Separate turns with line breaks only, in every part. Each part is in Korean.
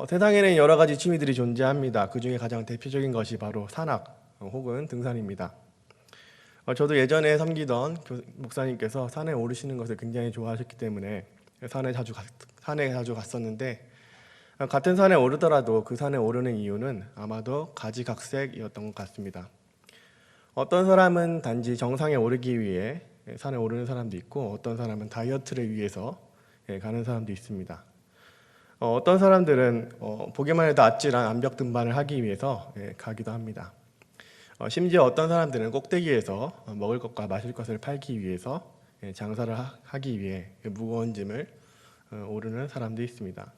세상에는 여러 가지 취미들이 존재합니다. 그 중에 가장 대표적인 것이 바로 산악 혹은 등산입니다. 저도 예전에 섬기던 목사님께서 산에 오르시는 것을 굉장히 좋아하셨기 때문에 산에 자주 갔었는데, 같은 산에 오르더라도 그 산에 오르는 이유는 아마도 가지각색이었던 것 같습니다. 어떤 사람은 단지 정상에 오르기 위해 산에 오르는 사람도 있고, 어떤 사람은 다이어트를 위해서 가는 사람도 있습니다. 어떤 사람들은 보기만 해도 아찔한 암벽 등반을 하기 위해서 가기도 합니다. 심지어 어떤 사람들은 꼭대기에서 먹을 것과 마실 것을 팔기 위해서 장사를 하기 위해 무거운 짐을 오르는 사람도 있습니다.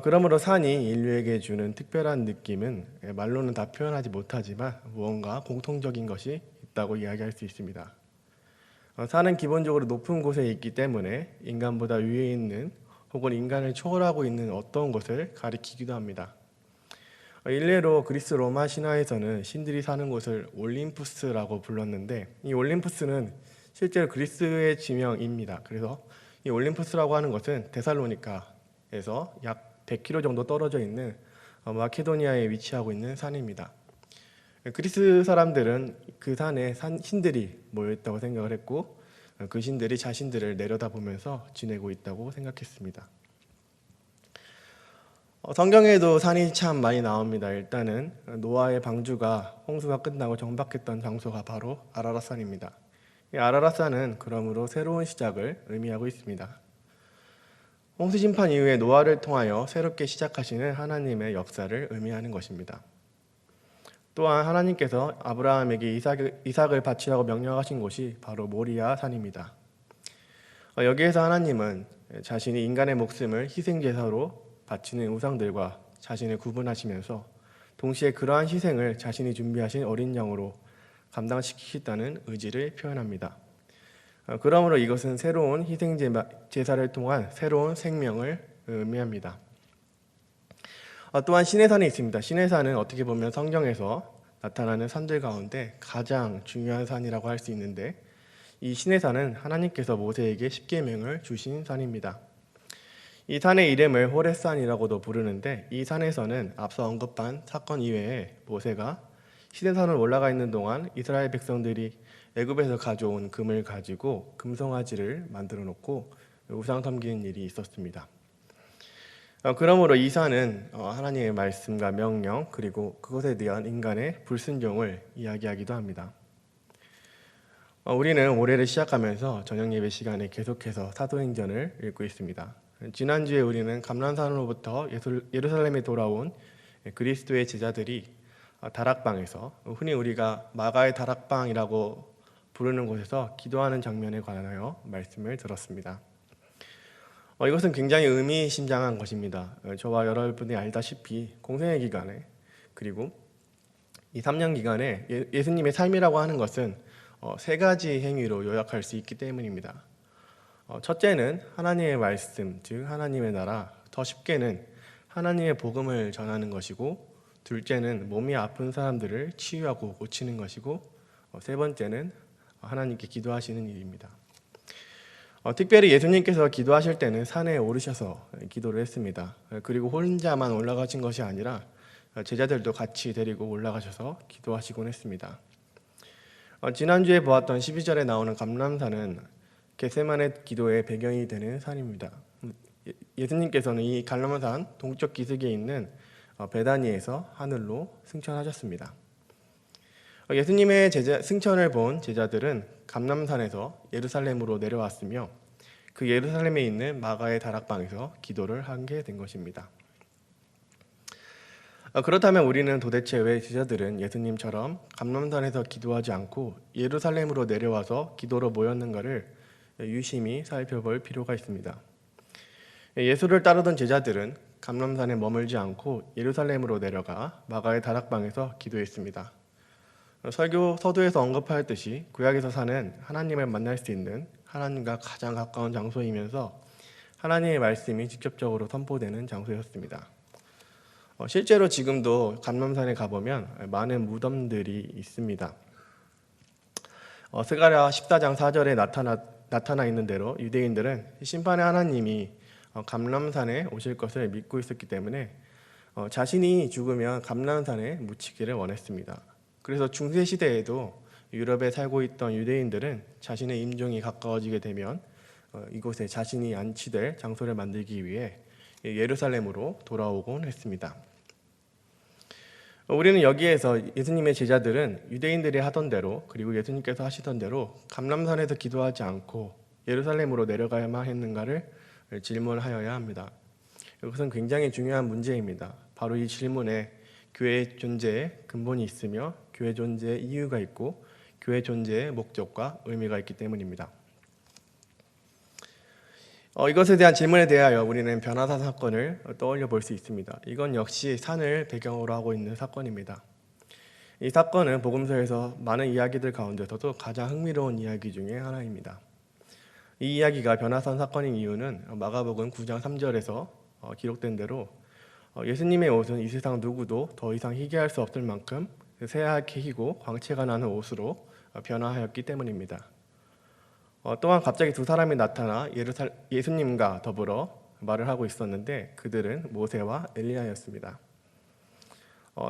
그러므로 산이 인류에게 주는 특별한 느낌은 말로는 다 표현하지 못하지만 무언가 공통적인 것이 있다고 이야기할 수 있습니다. 산은 기본적으로 높은 곳에 있기 때문에 인간보다 위에 있는 혹은 인간을 초월하고 있는 어떤 것을 가리키기도 합니다. 일례로 그리스 로마 신화에서는 신들이 사는 곳을 올림푸스라고 불렀는데, 이 올림푸스는 실제로 그리스의 지명입니다. 그래서 이 올림푸스라고 하는 것은 데살로니카에서 약 100km 정도 떨어져 있는 마케도니아에 위치하고 있는 산입니다. 그리스 사람들은 그 산에 신들이 모여있다고 생각을 했고, 그 신들이 자신들을 내려다보면서 지내고 있다고 생각했습니다. 성경에도 산이 참 많이 나옵니다. 일단은 노아의 방주가 홍수가 끝나고 정박했던 장소가 바로 아라랏산입니다. 이 아라랏산은 그러므로 새로운 시작을 의미하고 있습니다. 홍수 심판 이후에 노아를 통하여 새롭게 시작하시는 하나님의 역사를 의미하는 것입니다. 또한 하나님께서 아브라함에게 이삭을 바치라고 명령하신 곳이 바로 모리아 산입니다. 여기에서 하나님은 자신이 인간의 목숨을 희생제사로 바치는 우상들과 자신을 구분하시면서 동시에 그러한 희생을 자신이 준비하신 어린 양으로 감당시키겠다는 의지를 표현합니다. 그러므로 이것은 새로운 희생제사를 통한 새로운 생명을 의미합니다. 또한 시내산이 있습니다. 시내산은 어떻게 보면 성경에서 나타나는 산들 가운데 가장 중요한 산이라고 할 수 있는데, 이 시내산은 하나님께서 모세에게 십계명을 주신 산입니다. 이 산의 이름을 호렙산이라고도 부르는데, 이 산에서는 앞서 언급한 사건 이외에 모세가 시내산을 올라가 있는 동안 이스라엘 백성들이 애굽에서 가져온 금을 가지고 금송아지를 만들어 놓고 우상 섬기는 일이 있었습니다. 그러므로 이 산은 하나님의 말씀과 명령, 그리고 그것에 대한 인간의 불순종을 이야기하기도 합니다. 우리는 올해를 시작하면서 저녁 예배 시간에 계속해서 사도행전을 읽고 있습니다. 지난주에 우리는 감람산으로부터 예루살렘에 돌아온 그리스도의 제자들이 다락방에서, 흔히 우리가 마가의 다락방이라고 부르는 곳에서 기도하는 장면에 관하여 말씀을 들었습니다. 이것은 굉장히 의미심장한 것입니다. 저와 여러분이 알다시피 공생애 기간에, 그리고 이 3년 기간에 예수님의 삶이라고 하는 것은 세 가지 행위로 요약할 수 있기 때문입니다. 첫째는 하나님의 말씀, 즉 하나님의 나라, 더 쉽게는 하나님의 복음을 전하는 것이고, 둘째는 몸이 아픈 사람들을 치유하고 고치는 것이고, 세 번째는 하나님께 기도하시는 일입니다. 특별히 예수님께서 기도하실 때는 산에 오르셔서 기도를 했습니다. 그리고 혼자만 올라가신 것이 아니라 제자들도 같이 데리고 올라가셔서 기도하시곤 했습니다. 지난주에 보았던 12절에 나오는 감람산은 겟세마네 기도의 배경이 되는 산입니다. 예수님께서는 이 감람산 동쪽 기슭에 있는 베다니에서 하늘로 승천하셨습니다. 예수님의 승천을 본 제자들은 감람산에서 예루살렘으로 내려왔으며, 그 예루살렘에 있는 마가의 다락방에서 기도를 하게 된 것입니다. 그렇다면 우리는 도대체 왜 제자들은 예수님처럼 감람산에서 기도하지 않고 예루살렘으로 내려와서 기도로 모였는가를 유심히 살펴볼 필요가 있습니다. 예수를 따르던 제자들은 감람산에 머물지 않고 예루살렘으로 내려가 마가의 다락방에서 기도했습니다. 설교 서두에서 언급하였듯이 구약에서 사는 하나님을 만날 수 있는 하나님과 가장 가까운 장소이면서 하나님의 말씀이 직접적으로 선포되는 장소였습니다. 실제로 지금도 감람산에 가보면 많은 무덤들이 있습니다. 스가랴 14장 4절에 나타나 있는 대로 유대인들은 심판의 하나님이 감람산에 오실 것을 믿고 있었기 때문에 자신이 죽으면 감람산에 묻히기를 원했습니다. 그래서 중세 시대에도 유럽에 살고 있던 유대인들은 자신의 임종이 가까워지게 되면 이곳에 자신이 안치될 장소를 만들기 위해 예루살렘으로 돌아오곤 했습니다. 우리는 여기에서 예수님의 제자들은 유대인들이 하던 대로, 그리고 예수님께서 하시던 대로 감람산에서 기도하지 않고 예루살렘으로 내려가야만 했는가를 질문하여야 합니다. 이것은 굉장히 중요한 문제입니다. 바로 이 질문에 교회의 존재에 근본이 있으며 교회 존재에 이유가 있고 교회 존재의 목적과 의미가 있기 때문입니다. 이것에 대한 질문에 대하여 우리는 변화산 사건을 떠올려 볼 수 있습니다. 이건 역시 산을 배경으로 하고 있는 사건입니다. 이 사건은 복음서에서 많은 이야기들 가운데서도 가장 흥미로운 이야기 중에 하나입니다. 이 이야기가 변화산 사건인 이유는 마가복음 9장 3절에서 기록된 대로 예수님의 옷은 이 세상 누구도 더 이상 희게 할 수 없을 만큼 새하얗게 희고 광채가 나는 옷으로 변화하였기 때문입니다. 또한 갑자기 두 사람이 나타나 예수님과 더불어 말을 하고 있었는데 그들은 모세와 엘리야였습니다.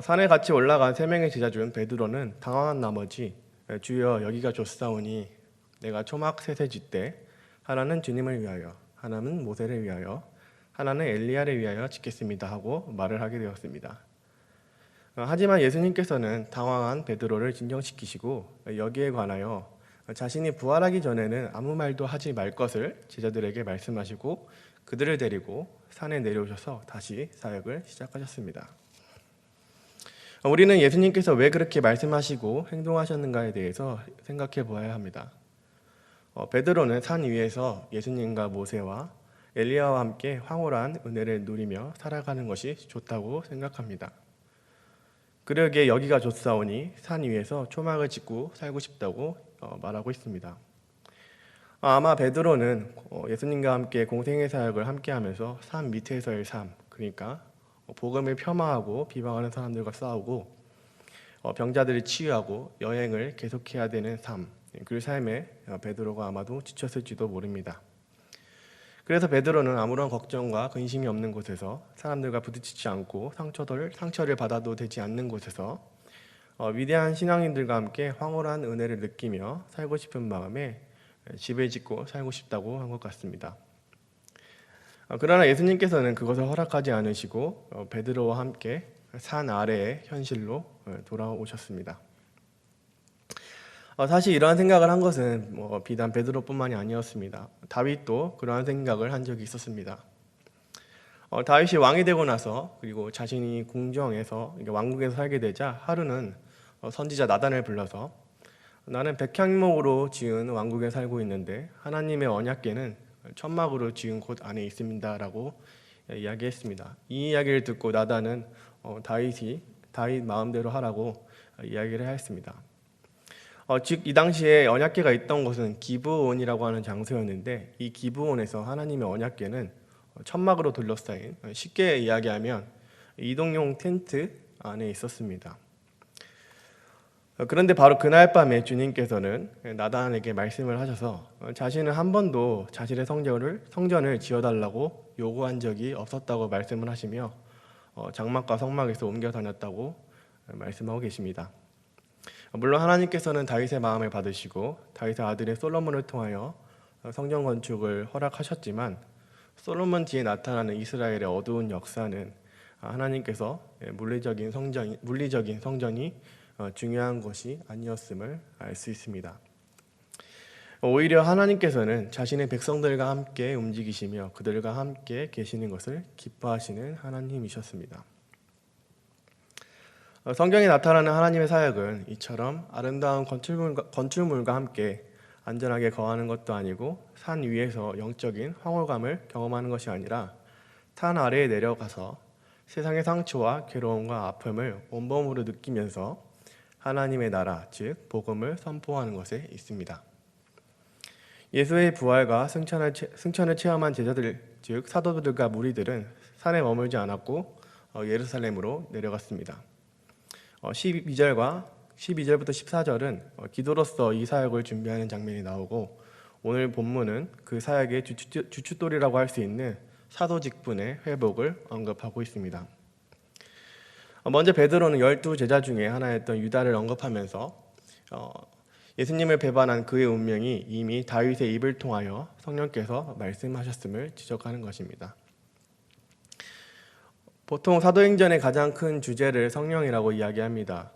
산에 같이 올라간 세 명의 제자 중 베드로는 당황한 나머지 주여 여기가 좋사오니 내가 초막 셋에 짓되 하나는 주님을 위하여 하나는 모세를 위하여 하나는 엘리야를 위하여 짓겠습니다 하고 말을 하게 되었습니다. 하지만 예수님께서는 당황한 베드로를 진정시키시고 여기에 관하여 자신이 부활하기 전에는 아무 말도 하지 말 것을 제자들에게 말씀하시고 그들을 데리고 산에 내려오셔서 다시 사역을 시작하셨습니다. 우리는 예수님께서 왜 그렇게 말씀하시고 행동하셨는가에 대해서 생각해 보아야 합니다. 베드로는 산 위에서 예수님과 모세와 엘리야와 함께 황홀한 은혜를 누리며 살아가는 것이 좋다고 생각합니다. 그러기에 여기가 좋사오니 산 위에서 초막을 짓고 살고 싶다고 말하고 있습니다. 아마 베드로는 예수님과 함께 공생의 사역을 함께하면서 산 밑에서의 삶, 그러니까 복음을 폄하하고 비방하는 사람들과 싸우고 병자들을 치유하고 여행을 계속해야 되는 삶, 그 삶에 베드로가 아마도 지쳤을지도 모릅니다. 그래서 베드로는 아무런 걱정과 근심이 없는 곳에서 사람들과 부딪히지 않고 상처를 받아도 되지 않는 곳에서 위대한 신앙인들과 함께 황홀한 은혜를 느끼며 살고 싶은 마음에 집을 짓고 살고 싶다고 한 것 같습니다. 그러나 예수님께서는 그것을 허락하지 않으시고 베드로와 함께 산 아래의 현실로 돌아오셨습니다. 사실 이러한 생각을 한 것은 비단 베드로뿐만이 아니었습니다. 다윗도 그러한 생각을 한 적이 있었습니다. 다윗이 왕이 되고 나서 그리고 자신이 궁정에서 왕국에서 살게 되자 하루는 선지자 나단을 불러서 나는 백향목으로 지은 왕국에 살고 있는데 하나님의 언약궤는 천막으로 지은 곳 안에 있습니다라고 이야기했습니다. 이 이야기를 듣고 나단은 다윗 마음대로 하라고 이야기를 하였습니다. 즉 이 당시에 언약궤가 있던 곳은 기브온이라고 하는 장소였는데 이 기브온에서 하나님의 언약궤는 천막으로 둘러싸인, 쉽게 이야기하면 이동용 텐트 안에 있었습니다. 그런데 바로 그날 밤에 주님께서는 나단에게 말씀을 하셔서 자신은 한 번도 자신의 성전을 지어달라고 요구한 적이 없었다고 말씀을 하시며 장막과 성막에서 옮겨 다녔다고 말씀하고 계십니다. 물론 하나님께서는 다윗의 마음을 받으시고 다윗의 아들인 솔로몬을 통하여 성전 건축을 허락하셨지만 솔로몬 뒤에 나타나는 이스라엘의 어두운 역사는 하나님께서 물리적인 성전이 중요한 것이 아니었음을 알 수 있습니다. 오히려 하나님께서는 자신의 백성들과 함께 움직이시며 그들과 함께 계시는 것을 기뻐하시는 하나님이셨습니다. 성경에 나타나는 하나님의 사역은 이처럼 아름다운 건축물과 함께 안전하게 거하는 것도 아니고 산 위에서 영적인 황홀감을 경험하는 것이 아니라 산 아래에 내려가서 세상의 상처와 괴로움과 아픔을 온몸으로 느끼면서 하나님의 나라, 즉 복음을 선포하는 것에 있습니다. 예수의 부활과 승천을 체험한 제자들, 즉 사도들과 무리들은 산에 머물지 않았고 예루살렘으로 내려갔습니다. 12절부터 14절은 기도로서 이 사역을 준비하는 장면이 나오고 오늘 본문은 그 사역의 주춧돌이라고 할 수 있는 사도 직분의 회복을 언급하고 있습니다. 먼저 베드로는 12제자 중에 하나였던 유다를 언급하면서 예수님을 배반한 그의 운명이 이미 다윗의 입을 통하여 성령께서 말씀하셨음을 지적하는 것입니다. 보통 사도행전의 가장 큰 주제를 성령이라고 이야기합니다.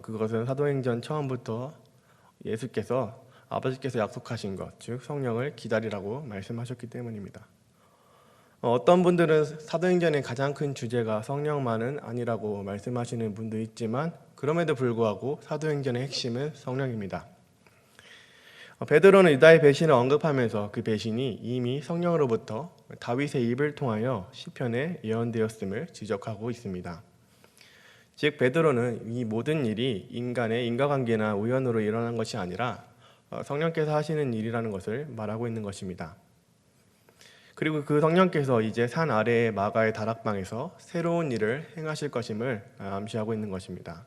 그것은 사도행전 처음부터 예수께서 아버지께서 약속하신 것, 즉 성령을 기다리라고 말씀하셨기 때문입니다. 어떤 분들은 사도행전의 가장 큰 주제가 성령만은 아니라고 말씀하시는 분도 있지만 그럼에도 불구하고 사도행전의 핵심은 성령입니다. 베드로는 유다의 배신을 언급하면서 그 배신이 이미 성령으로부터 다윗의 입을 통하여 시편에 예언되었음을 지적하고 있습니다. 즉 베드로는 이 모든 일이 인간의 인과관계나 우연으로 일어난 것이 아니라 성령께서 하시는 일이라는 것을 말하고 있는 것입니다. 그리고 그 성령께서 이제 산 아래의 마가의 다락방에서 새로운 일을 행하실 것임을 암시하고 있는 것입니다.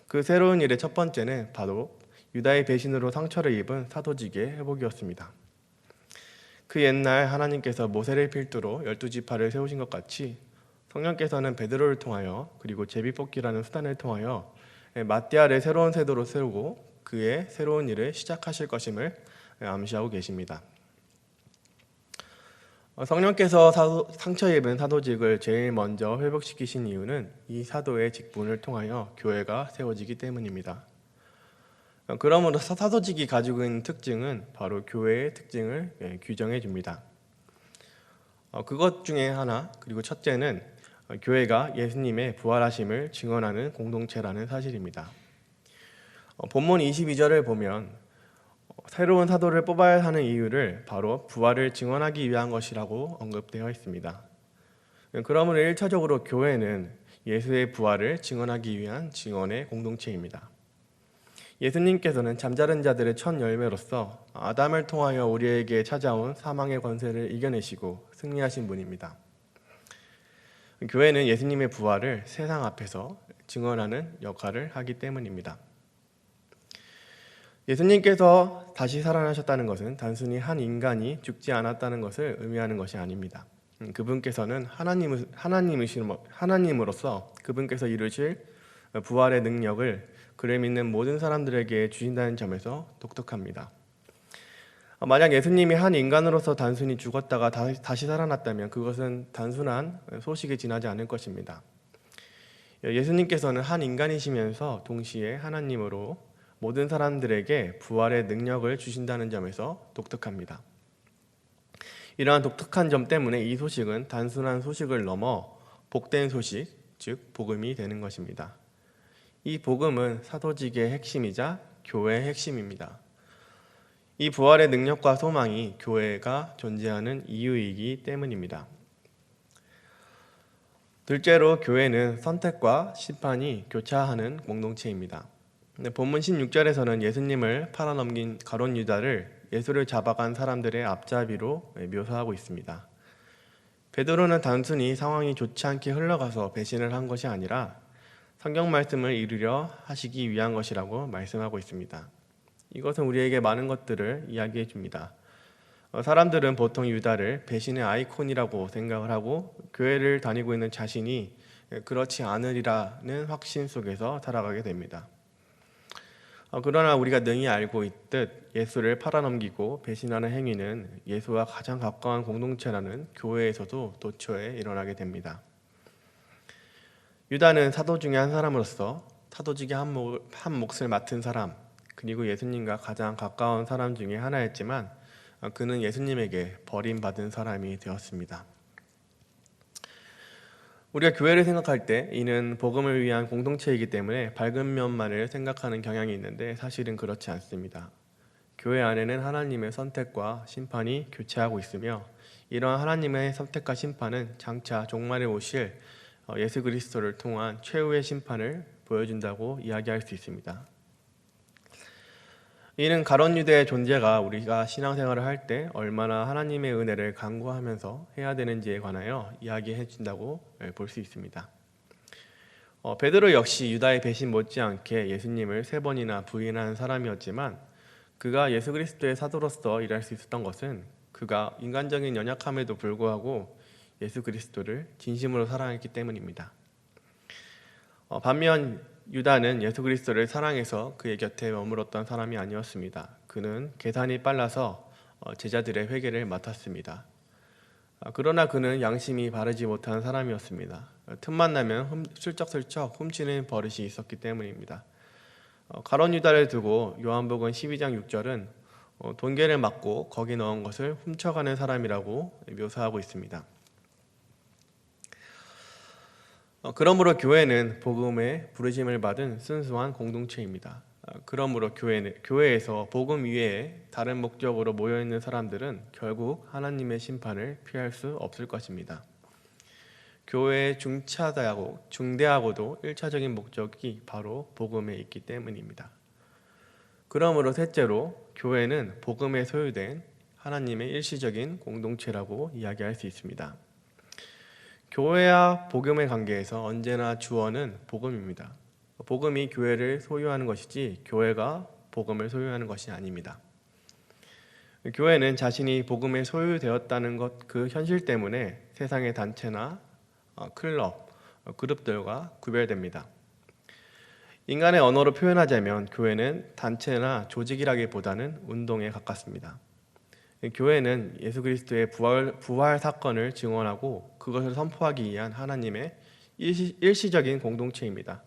그 새로운 일의 첫 번째는 바로 유다의 배신으로 상처를 입은 사도직의 회복이었습니다. 그 옛날 하나님께서 모세를 필두로 12지파를 세우신 것 같이 성령께서는 베드로를 통하여 그리고 제비뽑기라는 수단을 통하여 맏대아를 새로운 세도로 세우고 그의 새로운 일을 시작하실 것임을 암시하고 계십니다. 성령께서 상처 입은 사도직을 제일 먼저 회복시키신 이유는 이 사도의 직분을 통하여 교회가 세워지기 때문입니다. 그러므로 사도직이 가지고 있는 특징은 바로 교회의 특징을 규정해 줍니다. 그것 중에 하나, 그리고 첫째는 교회가 예수님의 부활하심을 증언하는 공동체라는 사실입니다. 본문 22절을 보면 새로운 사도를 뽑아야 하는 이유를 바로 부활을 증언하기 위한 것이라고 언급되어 있습니다. 그러므로 1차적으로 교회는 예수의 부활을 증언하기 위한 증언의 공동체입니다. 예수님께서는 잠자는 자들의 첫 열매로서 아담을 통하여 우리에게 찾아온 사망의 권세를 이겨내시고 승리하신 분입니다. 교회는 예수님의 부활을 세상 앞에서 증언하는 역할을 하기 때문입니다. 예수님께서 다시 살아나셨다는 것은 단순히 한 인간이 죽지 않았다는 것을 의미하는 것이 아닙니다. 그분께서는 하나님으로서 그분께서 이루실 부활의 능력을 그를 믿는 모든 사람들에게 주신다는 점에서 독특합니다. 만약 예수님이 한 인간으로서 단순히 죽었다가 다시 살아났다면 그것은 단순한 소식에 지나지 않을 것입니다. 예수님께서는 한 인간이시면서 동시에 하나님으로 모든 사람들에게 부활의 능력을 주신다는 점에서 독특합니다. 이러한 독특한 점 때문에 이 소식은 단순한 소식을 넘어 복된 소식, 즉 복음이 되는 것입니다. 이 복음은 사도직의 핵심이자 교회의 핵심입니다. 이 부활의 능력과 소망이 교회가 존재하는 이유이기 때문입니다. 둘째로 교회는 선택과 심판이 교차하는 공동체입니다. 본문 16절에서는 예수님을 팔아넘긴 가룟 유다를 예수를 잡아간 사람들의 앞잡이로 묘사하고 있습니다. 베드로는 단순히 상황이 좋지 않게 흘러가서 배신을 한 것이 아니라 성경 말씀을 이루려 하시기 위한 것이라고 말씀하고 있습니다. 이것은 우리에게 많은 것들을 이야기해 줍니다. 사람들은 보통 유다를 배신의 아이콘이라고 생각을 하고 교회를 다니고 있는 자신이 그렇지 않으리라는 확신 속에서 살아가게 됩니다. 그러나 우리가 능히 알고 있듯 예수를 팔아넘기고 배신하는 행위는 예수와 가장 가까운 공동체라는 교회에서도 도처에 일어나게 됩니다. 유다는 사도 중에 한 사람으로서 사도직의 한 몫을 맡은 사람, 그리고 예수님과 가장 가까운 사람 중에 하나였지만 그는 예수님에게 버림받은 사람이 되었습니다. 우리가 교회를 생각할 때 이는 복음을 위한 공동체이기 때문에 밝은 면만을 생각하는 경향이 있는데 사실은 그렇지 않습니다. 교회 안에는 하나님의 선택과 심판이 교차하고 있으며 이러한 하나님의 선택과 심판은 장차 종말에 오실 예수 그리스도를 통한 최후의 심판을 보여준다고 이야기할 수 있습니다. 이는 가룟 유대의 존재가 우리가 신앙생활을 할 때 얼마나 하나님의 은혜를 간구하면서 해야 되는지에 관하여 이야기해 준다고 볼 수 있습니다. 베드로 역시 유다의 배신 못지않게 예수님을 3번이나 부인한 사람이었지만 그가 예수 그리스도의 사도로서 일할 수 있었던 것은 그가 인간적인 연약함에도 불구하고 예수 그리스도를 진심으로 사랑했기 때문입니다. 반면 유다는 예수 그리스도를 사랑해서 그의 곁에 머물렀던 사람이 아니었습니다. 그는 계산이 빨라서 제자들의 회개를 맡았습니다. 그러나 그는 양심이 바르지 못한 사람이었습니다. 틈만 나면 슬쩍슬쩍 훔치는 버릇이 있었기 때문입니다. 가룟 유다를 두고 요한복음 12장 6절은 돈계를 맞고 거기 넣은 것을 훔쳐가는 사람이라고 묘사하고 있습니다. 그러므로 교회는 복음의 부르심을 받은 순수한 공동체입니다. 그러므로 교회에서 복음 위에 다른 목적으로 모여있는 사람들은 결국 하나님의 심판을 피할 수 없을 것입니다. 교회의 중대하고도 1차적인 목적이 바로 복음에 있기 때문입니다. 그러므로 셋째로 교회는 복음에 소유된 하나님의 일시적인 공동체라고 이야기할 수 있습니다. 교회와 복음의 관계에서 언제나 주어는 복음입니다. 복음이 교회를 소유하는 것이지 교회가 복음을 소유하는 것이 아닙니다. 교회는 자신이 복음에 소유되었다는 그 현실 때문에 세상의 단체나 클럽, 그룹들과 구별됩니다. 인간의 언어로 표현하자면 교회는 단체나 조직이라기보다는 운동에 가깝습니다. 교회는 예수 그리스도의 부활 사건을 증언하고 그것을 선포하기 위한 하나님의 일시적인 공동체입니다.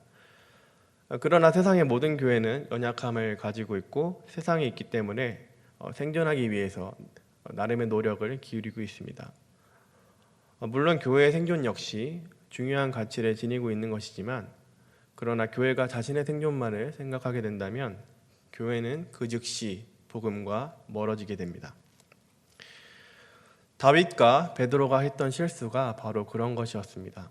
그러나 세상의 모든 교회는 연약함을 가지고 있고 세상에 있기 때문에 생존하기 위해서 나름의 노력을 기울이고 있습니다. 물론 교회의 생존 역시 중요한 가치를 지니고 있는 것이지만 그러나 교회가 자신의 생존만을 생각하게 된다면 교회는 그 즉시 복음과 멀어지게 됩니다. 다윗과 베드로가 했던 실수가 바로 그런 것이었습니다.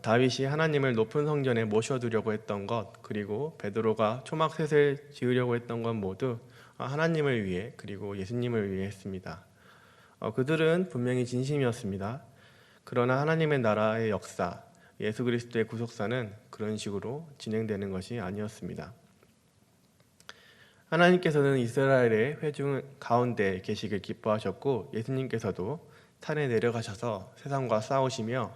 다윗이 하나님을 높은 성전에 모셔두려고 했던 것, 그리고 베드로가 초막셋을 지으려고 했던 것 모두 하나님을 위해 그리고 예수님을 위해 했습니다. 그들은 분명히 진심이었습니다. 그러나 하나님의 나라의 역사, 예수 그리스도의 구속사는 그런 식으로 진행되는 것이 아니었습니다. 하나님께서는 이스라엘의 회중 가운데 계시길 기뻐하셨고 예수님께서도 산에 내려가셔서 세상과 싸우시며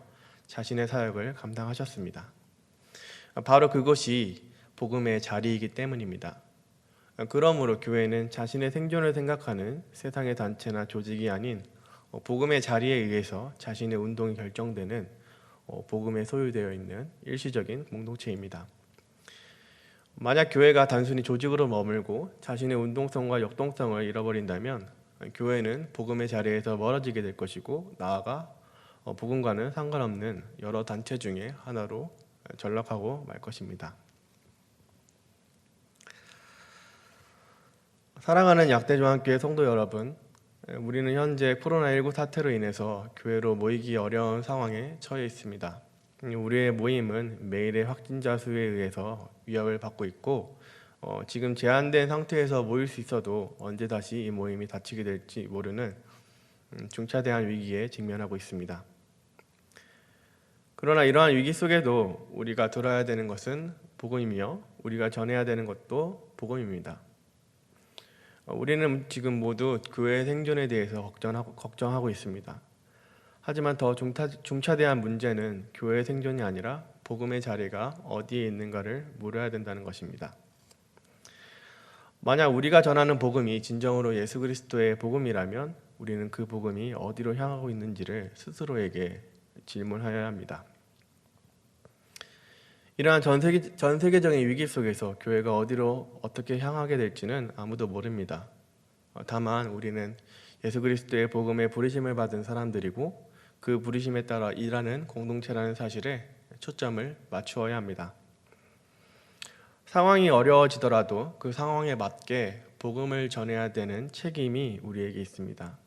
자신의 사역을 감당하셨습니다. 바로 그것이 복음의 자리이기 때문입니다. 그러므로 교회는 자신의 생존을 생각하는 세상의 단체나 조직이 아닌 복음의 자리에 의해서 자신의 운동이 결정되는 복음에 소유되어 있는 일시적인 공동체입니다. 만약 교회가 단순히 조직으로 머물고 자신의 운동성과 역동성을 잃어버린다면 교회는 복음의 자리에서 멀어지게 될 것이고 나아가 복음과는 상관없는 여러 단체 중에 하나로 전락하고 말 것입니다. 사랑하는 약대조항교회 성도 여러분, 우리는 현재 코로나19 사태로 인해서 교회로 모이기 어려운 상황에 처해 있습니다. 우리의 모임은 매일의 확진자 수에 의해서 위협을 받고 있고 지금 제한된 상태에서 모일 수 있어도 언제 다시 이 모임이 닫히게 될지 모르는 중차대한 위기에 직면하고 있습니다. 그러나 이러한 위기 속에도 우리가 들어야 되는 것은 복음이며 우리가 전해야 되는 것도 복음입니다. 우리는 지금 모두 교회의 생존에 대해서 걱정하고 있습니다. 하지만 더 중차대한 문제는 교회의 생존이 아니라 복음의 자리가 어디에 있는가를 물어야 된다는 것입니다. 만약 우리가 전하는 복음이 진정으로 예수 그리스도의 복음이라면 우리는 그 복음이 어디로 향하고 있는지를 스스로에게 질문하여야 합니다. 이러한 전 세계적인 위기 속에서 교회가 어디로 어떻게 향하게 될지는 아무도 모릅니다. 다만 우리는 예수 그리스도의 복음에 부르심을 받은 사람들이고 그 부르심에 따라 일하는 공동체라는 사실에 초점을 맞추어야 합니다. 상황이 어려워지더라도 그 상황에 맞게 복음을 전해야 되는 책임이 우리에게 있습니다.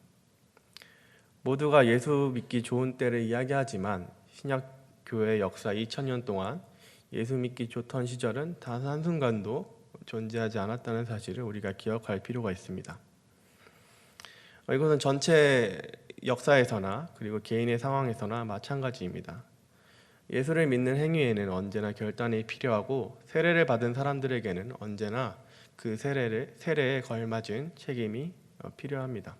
모두가 예수 믿기 좋은 때를 이야기하지만 신약교회 역사 2000년 동안 예수 믿기 좋던 시절은 단 한순간도 존재하지 않았다는 사실을 우리가 기억할 필요가 있습니다. 이것은 전체 역사에서나 그리고 개인의 상황에서나 마찬가지입니다. 예수를 믿는 행위에는 언제나 결단이 필요하고 세례를 받은 사람들에게는 언제나 그 세례에 걸맞은 책임이 필요합니다.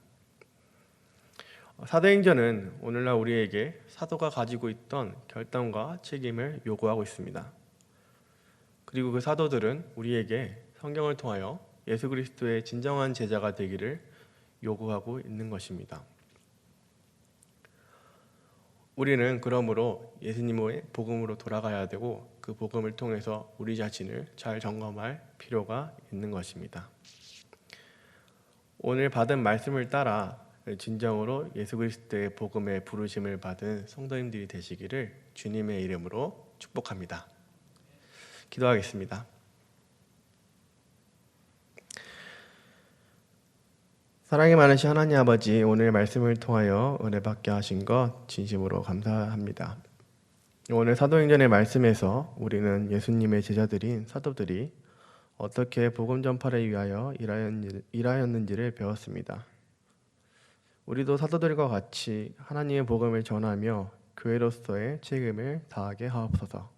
사도행전은 오늘날 우리에게 사도가 가지고 있던 결단과 책임을 요구하고 있습니다. 그리고 그 사도들은 우리에게 성경을 통하여 예수 그리스도의 진정한 제자가 되기를 요구하고 있는 것입니다. 우리는 그러므로 예수님의 복음으로 돌아가야 되고 그 복음을 통해서 우리 자신을 잘 점검할 필요가 있는 것입니다. 오늘 받은 말씀을 따라 진정으로 예수 그리스도의 복음의 부르심을 받은 성도님들이 되시기를 주님의 이름으로 축복합니다. 기도하겠습니다. 사랑이 많으신 하나님 아버지, 오늘 말씀을 통하여 은혜 받게 하신 것 진심으로 감사합니다. 오늘 사도행전의 말씀에서 우리는 예수님의 제자들인 사도들이 어떻게 복음 전파를 위하여 일하였는지를 배웠습니다. 우리도 사도들과 같이 하나님의 복음을 전하며 교회로서의 책임을 다하게 하옵소서.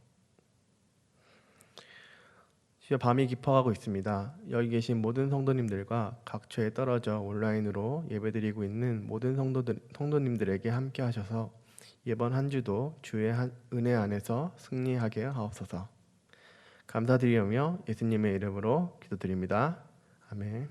주여, 밤이 깊어가고 있습니다. 여기 계신 모든 성도님들과 각처에 떨어져 온라인으로 예배드리고 있는 모든 성도님들에게 함께 하셔서 이번 한 주도 주의 은혜 안에서 승리하게 하옵소서. 감사드리며 예수님의 이름으로 기도드립니다. 아멘.